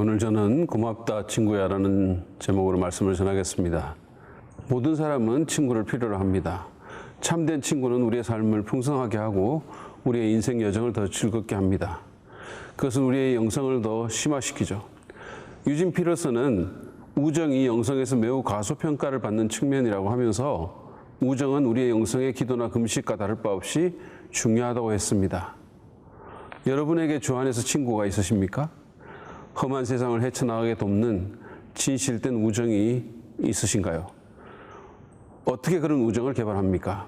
오늘 저는 고맙다 친구야 라는 제목으로 말씀을 전하겠습니다. 모든 사람은 친구를 필요로 합니다. 참된 친구는 우리의 삶을 풍성하게 하고 우리의 인생 여정을 더 즐겁게 합니다. 그것은 우리의 영성을 더 심화시키죠. 유진 피터슨은 우정이 영성에서 매우 과소평가를 받는 측면이라고 하면서 우정은 우리의 영성의 기도나 금식과 다를 바 없이 중요하다고 했습니다. 여러분에게 주 안에서 친구가 있으십니까? 험한 세상을 헤쳐나가게 돕는 진실된 우정이 있으신가요? 어떻게 그런 우정을 개발합니까?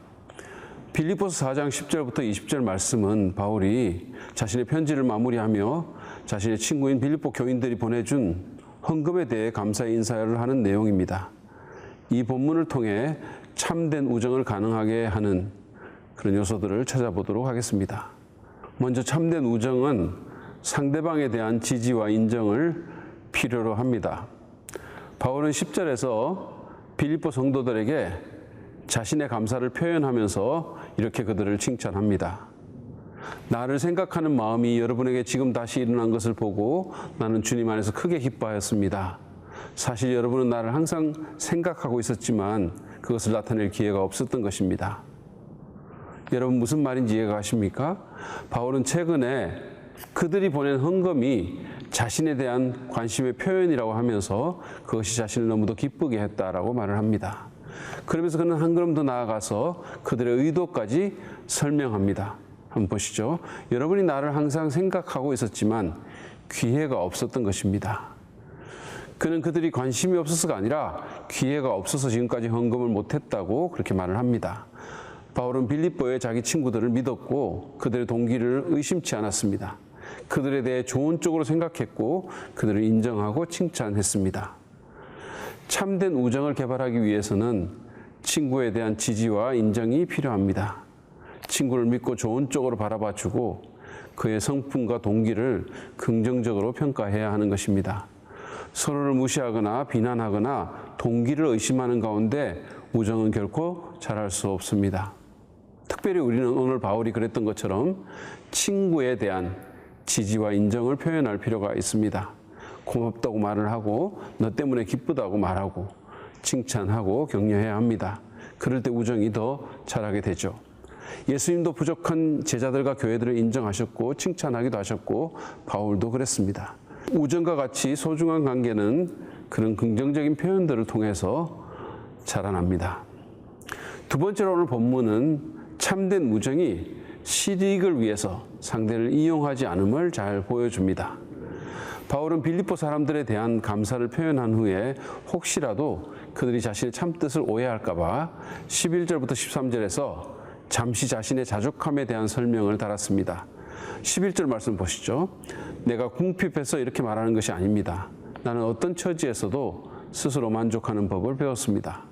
빌립보서 4장 10절부터 20절 말씀은 바울이 자신의 편지를 마무리하며 자신의 친구인 빌립보 교인들이 보내준 헌금에 대해 감사의 인사를 하는 내용입니다. 이 본문을 통해 참된 우정을 가능하게 하는 그런 요소들을 찾아보도록 하겠습니다. 먼저 참된 우정은 상대방에 대한 지지와 인정을 필요로 합니다. 바울은 10절에서 빌립보 성도들에게 자신의 감사를 표현하면서 이렇게 그들을 칭찬합니다. 나를 생각하는 마음이 여러분에게 지금 다시 일어난 것을 보고 나는 주님 안에서 크게 기뻐하였습니다. 사실 여러분은 나를 항상 생각하고 있었지만 그것을 나타낼 기회가 없었던 것입니다. 여러분 무슨 말인지 이해가 가십니까? 바울은 최근에 그들이 보낸 헌금이 자신에 대한 관심의 표현이라고 하면서 그것이 자신을 너무도 기쁘게 했다라고 말을 합니다. 그러면서 그는 한 걸음 더 나아가서 그들의 의도까지 설명합니다. 한번 보시죠. 여러분이 나를 항상 생각하고 있었지만 기회가 없었던 것입니다. 그는 그들이 관심이 없어서가 아니라 기회가 없어서 지금까지 헌금을 못했다고 그렇게 말을 합니다. 바울은 빌립보의 자기 친구들을 믿었고 그들의 동기를 의심치 않았습니다. 그들에 대해 좋은 쪽으로 생각했고 그들을 인정하고 칭찬했습니다. 참된 우정을 개발하기 위해서는 친구에 대한 지지와 인정이 필요합니다. 친구를 믿고 좋은 쪽으로 바라봐주고 그의 성품과 동기를 긍정적으로 평가해야 하는 것입니다. 서로를 무시하거나 비난하거나 동기를 의심하는 가운데 우정은 결코 자랄 수 없습니다. 특별히 우리는 오늘 바울이 그랬던 것처럼 친구에 대한 지지와 인정을 표현할 필요가 있습니다. 고맙다고 말을 하고 너 때문에 기쁘다고 말하고 칭찬하고 격려해야 합니다. 그럴 때 우정이 더 자라게 되죠. 예수님도 부족한 제자들과 교회들을 인정하셨고 칭찬하기도 하셨고 바울도 그랬습니다. 우정과 같이 소중한 관계는 그런 긍정적인 표현들을 통해서 자라납니다. 두 번째로 오늘 본문은 참된 우정이 실익을 위해서 상대를 이용하지 않음을 잘 보여줍니다. 바울은 빌립보 사람들에 대한 감사를 표현한 후에 혹시라도 그들이 자신의 참뜻을 오해할까 봐 11절부터 13절에서 잠시 자신의 자족함에 대한 설명을 달았습니다. 11절 말씀 보시죠. 내가 궁핍해서 이렇게 말하는 것이 아닙니다. 나는 어떤 처지에서도 스스로 만족하는 법을 배웠습니다.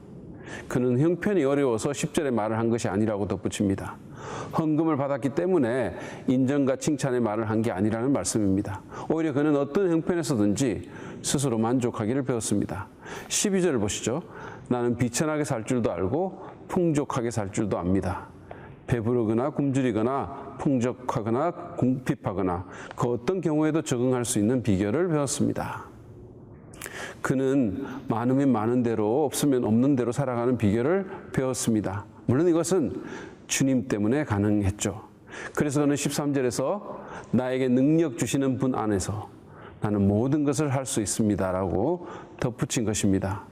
그는 형편이 어려워서 10절에 말을 한 것이 아니라고 덧붙입니다. 헌금을 받았기 때문에 인정과 칭찬의 말을 한 게 아니라는 말씀입니다. 오히려 그는 어떤 형편에서든지 스스로 만족하기를 배웠습니다. 12절을 보시죠. 나는 비천하게 살 줄도 알고 풍족하게 살 줄도 압니다. 배부르거나 굶주리거나 풍족하거나 궁핍하거나 그 어떤 경우에도 적응할 수 있는 비결을 배웠습니다. 그는 많으면 많은 대로 없으면 없는 대로 살아가는 비결을 배웠습니다. 물론 이것은 주님 때문에 가능했죠. 그래서 그는 13절에서 나에게 능력 주시는 분 안에서 나는 모든 것을 할 수 있습니다 라고 덧붙인 것입니다.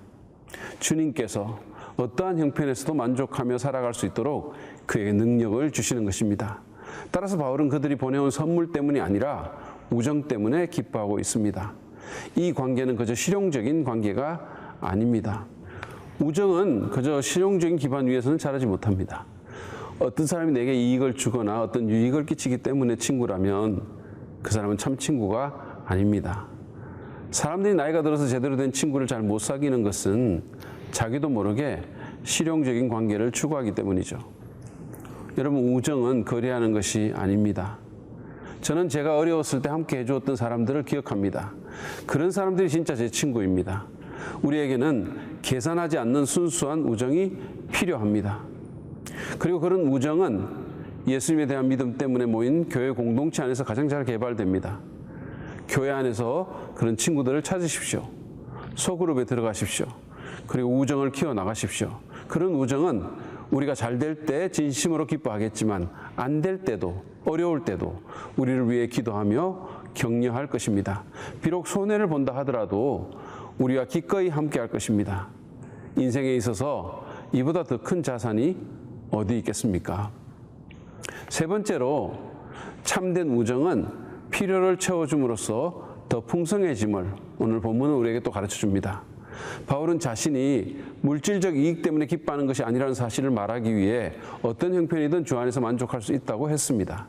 주님께서 어떠한 형편에서도 만족하며 살아갈 수 있도록 그에게 능력을 주시는 것입니다. 따라서 바울은 그들이 보내온 선물 때문이 아니라 우정 때문에 기뻐하고 있습니다. 이 관계는 그저 실용적인 관계가 아닙니다. 우정은 그저 실용적인 기반 위에서는 자라지 못합니다. 어떤 사람이 내게 이익을 주거나 어떤 유익을 끼치기 때문에 친구라면 그 사람은 참 친구가 아닙니다. 사람들이 나이가 들어서 제대로 된 친구를 잘 못 사귀는 것은 자기도 모르게 실용적인 관계를 추구하기 때문이죠. 여러분, 우정은 거래하는 것이 아닙니다. 저는 제가 어려웠을 때 함께 해주었던 사람들을 기억합니다. 그런 사람들이 진짜 제 친구입니다. 우리에게는 계산하지 않는 순수한 우정이 필요합니다. 그리고 그런 우정은 예수님에 대한 믿음 때문에 모인 교회 공동체 안에서 가장 잘 개발됩니다. 교회 안에서 그런 친구들을 찾으십시오. 소그룹에 들어가십시오. 그리고 우정을 키워나가십시오. 그런 우정은 우리가 잘 될 때 진심으로 기뻐하겠지만 안 될 때도 어려울 때도 우리를 위해 기도하며 격려할 것입니다. 비록 손해를 본다 하더라도 우리와 기꺼이 함께 할 것입니다. 인생에 있어서 이보다 더 큰 자산이 어디 있겠습니까? 세 번째로 참된 우정은 필요를 채워줌으로써 더 풍성해짐을 오늘 본문은 우리에게 또 가르쳐 줍니다. 바울은 자신이 물질적 이익 때문에 기뻐하는 것이 아니라는 사실을 말하기 위해 어떤 형편이든 주 안에서 만족할 수 있다고 했습니다.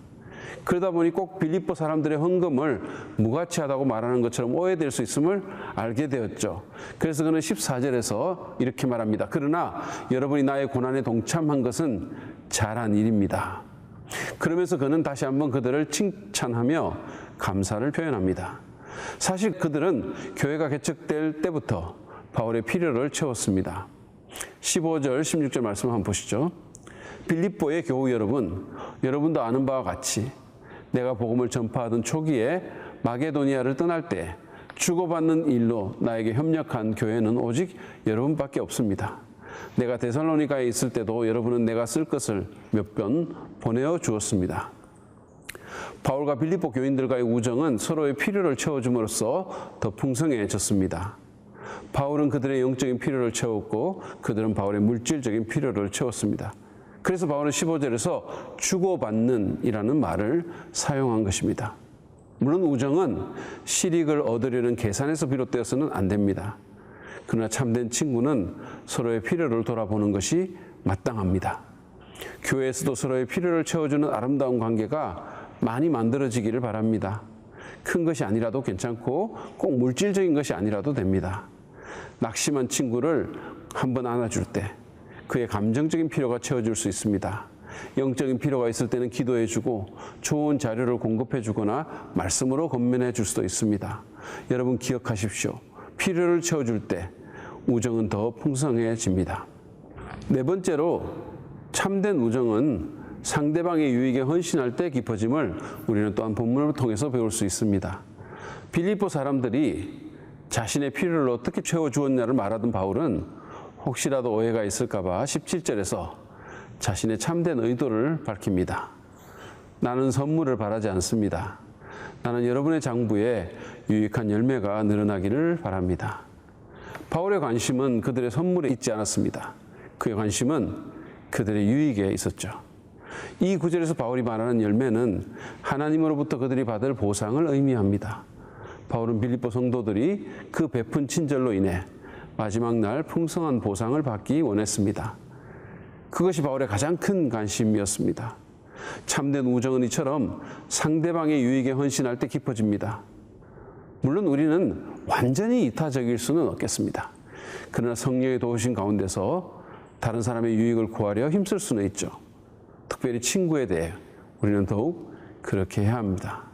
그러다 보니 꼭 빌립보 사람들의 헌금을 무가치하다고 말하는 것처럼 오해될 수 있음을 알게 되었죠. 그래서 그는 14절에서 이렇게 말합니다. 그러나 여러분이 나의 고난에 동참한 것은 잘한 일입니다. 그러면서 그는 다시 한번 그들을 칭찬하며 감사를 표현합니다. 사실 그들은 교회가 개척될 때부터 바울의 필요를 채웠습니다. 15절, 16절 말씀 한번 보시죠. 빌립보의 교우 여러분, 여러분도 아는 바와 같이 내가 복음을 전파하던 초기에 마게도니아를 떠날 때 주고받는 일로 나에게 협력한 교회는 오직 여러분밖에 없습니다. 내가 데살로니가에 있을 때도 여러분은 내가 쓸 것을 몇 번 보내어 주었습니다. 바울과 빌립보 교인들과의 우정은 서로의 필요를 채워줌으로써 더 풍성해졌습니다. 바울은 그들의 영적인 필요를 채웠고 그들은 바울의 물질적인 필요를 채웠습니다. 그래서 바울은 15절에서 주고받는 이라는 말을 사용한 것입니다. 물론 우정은 실익을 얻으려는 계산에서 비롯되어서는 안 됩니다. 그러나 참된 친구는 서로의 필요를 돌아보는 것이 마땅합니다. 교회에서도 서로의 필요를 채워주는 아름다운 관계가 많이 만들어지기를 바랍니다. 큰 것이 아니라도 괜찮고 꼭 물질적인 것이 아니라도 됩니다. 낙심한 친구를 한번 안아줄 때 그의 감정적인 필요가 채워줄 수 있습니다. 영적인 필요가 있을 때는 기도해주고 좋은 자료를 공급해주거나 말씀으로 권면해 줄 수도 있습니다. 여러분 기억하십시오. 필요를 채워줄 때 우정은 더 풍성해집니다. 네 번째로 참된 우정은 상대방의 유익에 헌신할 때 깊어짐을 우리는 또한 본문을 통해서 배울 수 있습니다. 빌립보 사람들이 자신의 필요를 어떻게 채워주었냐를 말하던 바울은 혹시라도 오해가 있을까 봐 17절에서 자신의 참된 의도를 밝힙니다. 나는 선물을 바라지 않습니다. 나는 여러분의 장부에 유익한 열매가 늘어나기를 바랍니다. 바울의 관심은 그들의 선물에 있지 않았습니다. 그의 관심은 그들의 유익에 있었죠. 이 구절에서 바울이 말하는 열매는 하나님으로부터 그들이 받을 보상을 의미합니다. 바울은 빌립보 성도들이 그 베푼 친절로 인해 마지막 날 풍성한 보상을 받기 원했습니다. 그것이 바울의 가장 큰 관심이었습니다. 참된 우정은 이처럼 상대방의 유익에 헌신할 때 깊어집니다. 물론 우리는 완전히 이타적일 수는 없겠습니다. 그러나 성령의 도우신 가운데서 다른 사람의 유익을 구하려 힘쓸 수는 있죠. 특별히 친구에 대해 우리는 더욱 그렇게 해야 합니다.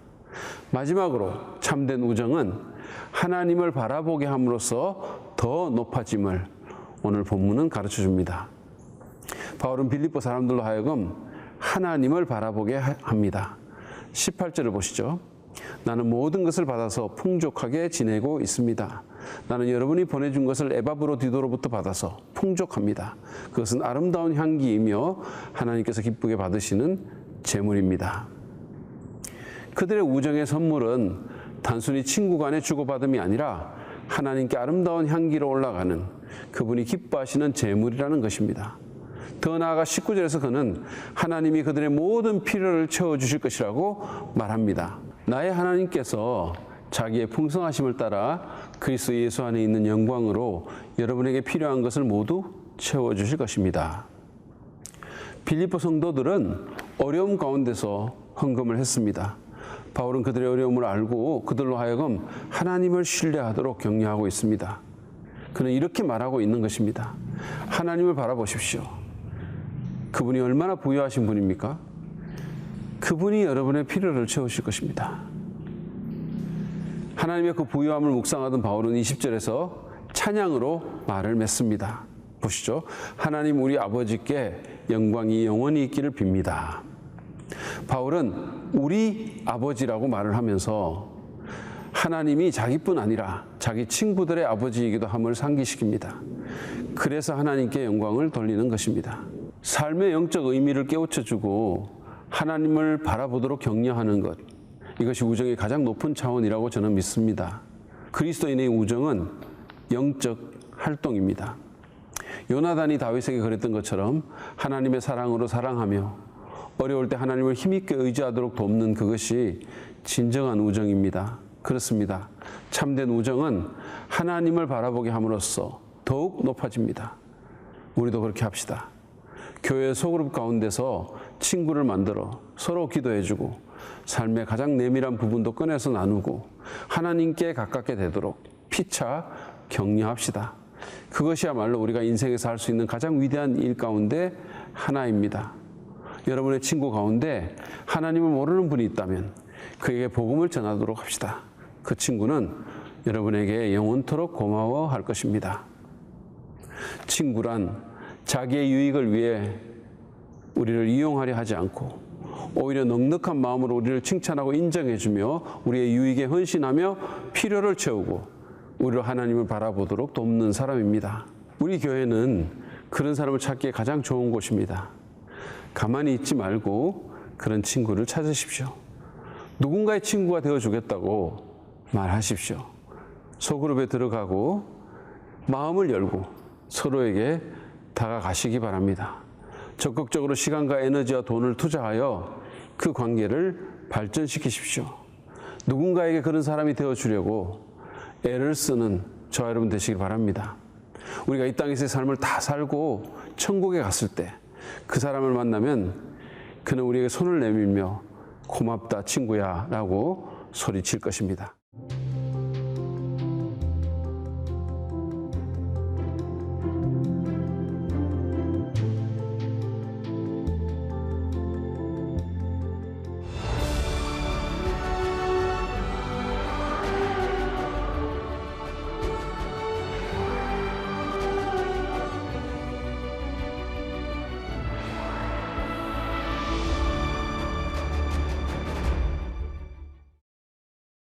마지막으로 참된 우정은 하나님을 바라보게 함으로써 더 높아짐을 오늘 본문은 가르쳐 줍니다. 바울은 빌립보 사람들로 하여금 하나님을 바라보게 합니다. 18절을 보시죠. 나는 모든 것을 받아서 풍족하게 지내고 있습니다. 나는 여러분이 보내준 것을 에바브로디도로부터 받아서 풍족합니다. 그것은 아름다운 향기이며 하나님께서 기쁘게 받으시는 제물입니다. 그들의 우정의 선물은 단순히 친구 간의 주고받음이 아니라 하나님께 아름다운 향기로 올라가는 그분이 기뻐하시는 제물이라는 것입니다. 더 나아가 19절에서 그는 하나님이 그들의 모든 필요를 채워주실 것이라고 말합니다. 나의 하나님께서 자기의 풍성하심을 따라 그리스도 예수 안에 있는 영광으로 여러분에게 필요한 것을 모두 채워주실 것입니다. 빌립보 성도들은 어려움 가운데서 헌금을 했습니다. 바울은 그들의 어려움을 알고 그들로 하여금 하나님을 신뢰하도록 격려하고 있습니다. 그는 이렇게 말하고 있는 것입니다. 하나님을 바라보십시오. 그분이 얼마나 부유하신 분입니까? 그분이 여러분의 필요를 채우실 것입니다. 하나님의 그 부유함을 묵상하던 바울은 20절에서 찬양으로 말을 맺습니다. 보시죠. 하나님 우리 아버지께 영광이 영원히 있기를 빕니다. 바울은 우리 아버지라고 말을 하면서 하나님이 자기뿐 아니라 자기 친구들의 아버지이기도 함을 상기시킵니다. 그래서 하나님께 영광을 돌리는 것입니다. 삶의 영적 의미를 깨우쳐주고 하나님을 바라보도록 격려하는 것, 이것이 우정의 가장 높은 차원이라고 저는 믿습니다. 그리스도인의 우정은 영적 활동입니다. 요나단이 다윗에게 그랬던 것처럼 하나님의 사랑으로 사랑하며 어려울 때 하나님을 힘있게 의지하도록 돕는 그것이 진정한 우정입니다. 그렇습니다. 참된 우정은 하나님을 바라보게 함으로써 더욱 높아집니다. 우리도 그렇게 합시다. 교회 소그룹 가운데서 친구를 만들어 서로 기도해주고 삶의 가장 내밀한 부분도 꺼내서 나누고 하나님께 가깝게 되도록 피차 격려합시다. 그것이야말로 우리가 인생에서 할 수 있는 가장 위대한 일 가운데 하나입니다. 여러분의 친구 가운데 하나님을 모르는 분이 있다면 그에게 복음을 전하도록 합시다. 그 친구는 여러분에게 영원토록 고마워할 것입니다. 친구란 자기의 유익을 위해 우리를 이용하려 하지 않고 오히려 넉넉한 마음으로 우리를 칭찬하고 인정해주며 우리의 유익에 헌신하며 필요를 채우고 우리로 하나님을 바라보도록 돕는 사람입니다. 우리 교회는 그런 사람을 찾기에 가장 좋은 곳입니다. 가만히 있지 말고 그런 친구를 찾으십시오. 누군가의 친구가 되어주겠다고 말하십시오. 소그룹에 들어가고 마음을 열고 서로에게 다가가시기 바랍니다. 적극적으로 시간과 에너지와 돈을 투자하여 그 관계를 발전시키십시오. 누군가에게 그런 사람이 되어주려고 애를 쓰는 저와 여러분 되시길 바랍니다. 우리가 이 땅에서의 삶을 다 살고 천국에 갔을 때 그 사람을 만나면 그는 우리에게 손을 내밀며 고맙다 친구야 라고 소리칠 것입니다.